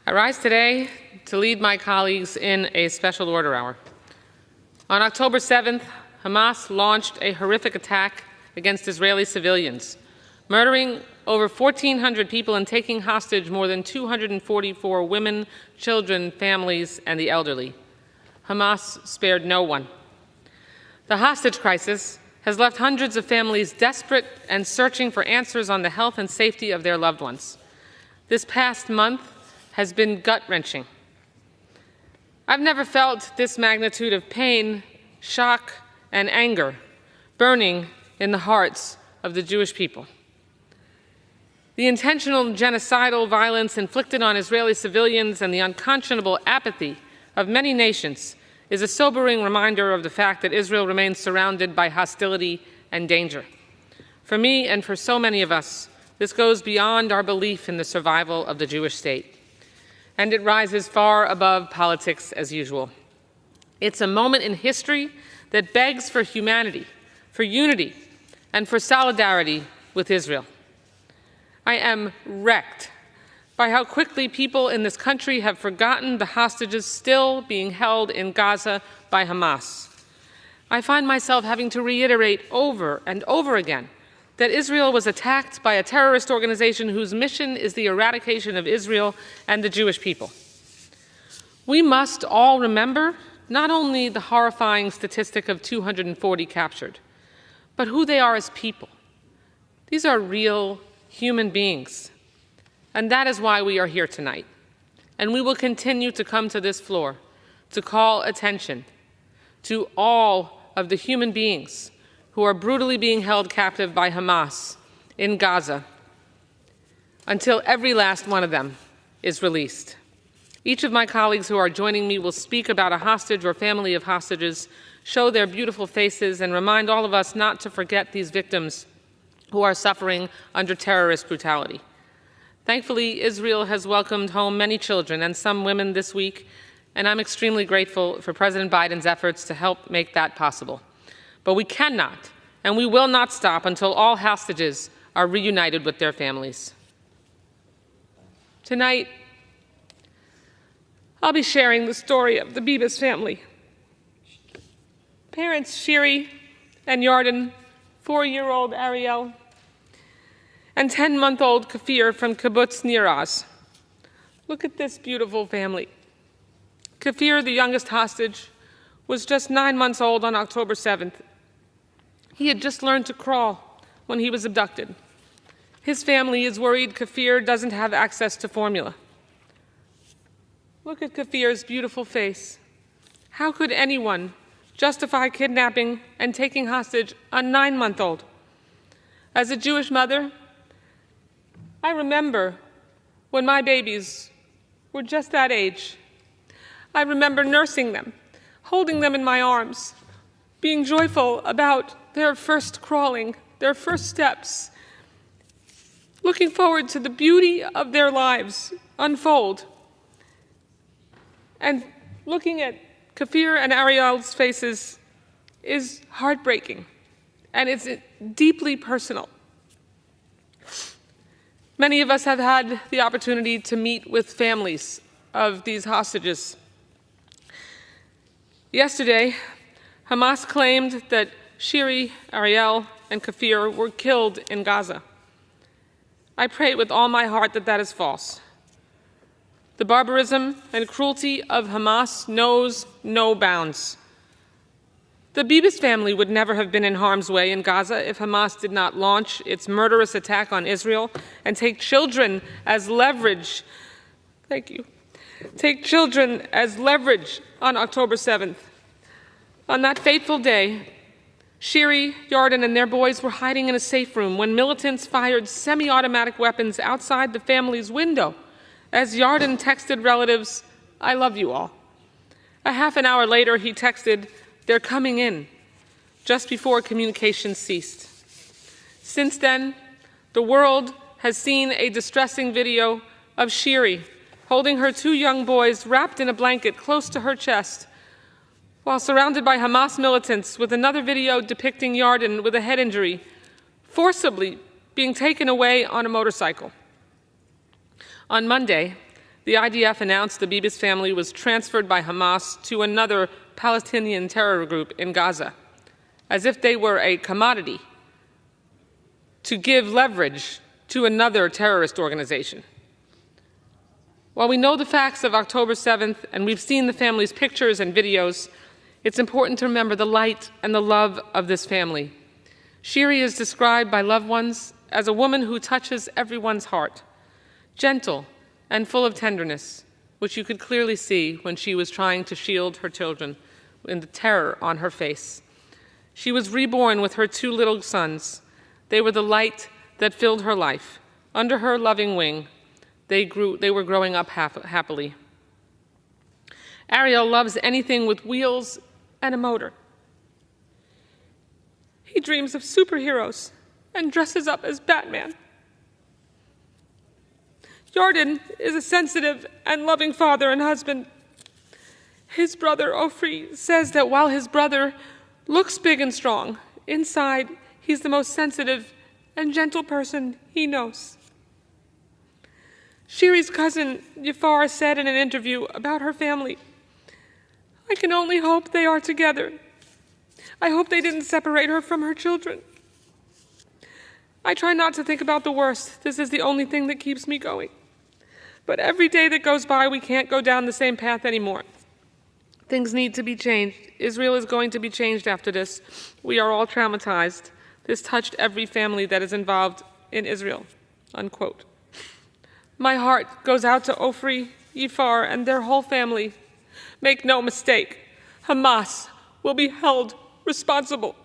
I rise today to lead my colleagues in a special order hour. On October 7th, Hamas launched a horrific attack against Israeli civilians, murdering over 1,400 people and taking hostage more than 244 women, children, families, and the elderly. Hamas spared no one. The hostage crisis has left hundreds of families desperate and searching for answers on the health and safety of their loved ones. This past month has been gut-wrenching. I've never felt this magnitude of pain, shock, and anger burning in the hearts of the Jewish people. The intentional genocidal violence inflicted on Israeli civilians and the unconscionable apathy of many nations is a sobering reminder of the fact that Israel remains surrounded by hostility and danger. For me and for so many of us, this goes beyond our belief in the survival of the Jewish state, and it rises far above politics as usual. It's a moment in history that begs for humanity, for unity, and for solidarity with Israel. I am wrecked by how quickly people in this country have forgotten the hostages still being held in Gaza by Hamas. I find myself having to reiterate over and over again that Israel was attacked by a terrorist organization whose mission is the eradication of Israel and the Jewish people. We must all remember not only the horrifying statistic of 240 captured, but who they are as people. These are real human beings. And that is why we are here tonight. And we will continue to come to this floor to call attention to all of the human beings who are brutally being held captive by Hamas in Gaza until every last one of them is released. Each of my colleagues who are joining me will speak about a hostage or family of hostages, show their beautiful faces, and remind all of us not to forget these victims who are suffering under terrorist brutality. Thankfully, Israel has welcomed home many children and some women this week, and I'm extremely grateful for President Biden's efforts to help make that possible. But we cannot and we will not stop until all hostages are reunited with their families. Tonight, I'll be sharing the story of the Bibas family. Parents Shiri and Yarden, 4-year-old Ariel, and 10-month-old Kafir from Kibbutz Nir Oz. Look at this beautiful family. Kafir, the youngest hostage, was just 9 months old on October 7th. He had just learned to crawl when he was abducted. His family is worried Kafir doesn't have access to formula. Look at Kafir's beautiful face. How could anyone justify kidnapping and taking hostage a 9-month-old? As a Jewish mother, I remember when my babies were just that age. I remember nursing them, holding them in my arms, being joyful about their first crawling, their first steps, looking forward to the beauty of their lives unfold. And looking at Kafir and Ariel's faces is heartbreaking, and it's deeply personal. Many of us have had the opportunity to meet with families of these hostages. Yesterday, Hamas claimed that Shiri, Ariel, and Kafir were killed in Gaza. I pray with all my heart that that is false. The barbarism and cruelty of Hamas knows no bounds. The Bibas family would never have been in harm's way in Gaza if Hamas did not launch its murderous attack on Israel and take children as leverage. Thank you. Take children as leverage on October 7th. On that fateful day, Shiri, Yarden, and their boys were hiding in a safe room when militants fired semi-automatic weapons outside the family's window as Yarden texted relatives, "I love you all." A half an hour later, he texted, "They're coming in," just before communication ceased. Since then, the world has seen a distressing video of Shiri holding her 2 young boys wrapped in a blanket close to her chest, while surrounded by Hamas militants, with another video depicting Yarden with a head injury, forcibly being taken away on a motorcycle. On Monday, the IDF announced the Bibas family was transferred by Hamas to another Palestinian terror group in Gaza, as if they were a commodity to give leverage to another terrorist organization. While we know the facts of October 7th and we've seen the family's pictures and videos, it's important to remember the light and the love of this family. Shiri is described by loved ones as a woman who touches everyone's heart, gentle and full of tenderness, which you could clearly see when she was trying to shield her children in the terror on her face. She was reborn with her 2 little sons. They were the light that filled her life. Under her loving wing, they were growing up happily. Ariel loves anything with wheels and a motor. He dreams of superheroes and dresses up as Batman. Yarden is a sensitive and loving father and husband. His brother, Ofri, says that while his brother looks big and strong, inside he's the most sensitive and gentle person he knows. Shiri's cousin, Yafar, said in an interview about her family, "I can only hope they are together. I hope they didn't separate her from her children. I try not to think about the worst. This is the only thing that keeps me going. But every day that goes by, we can't go down the same path anymore. Things need to be changed. Israel is going to be changed after this. We are all traumatized. This touched every family that is involved in Israel," unquote. My heart goes out to Ofri, Yifar, and their whole family. Make no mistake, Hamas will be held responsible.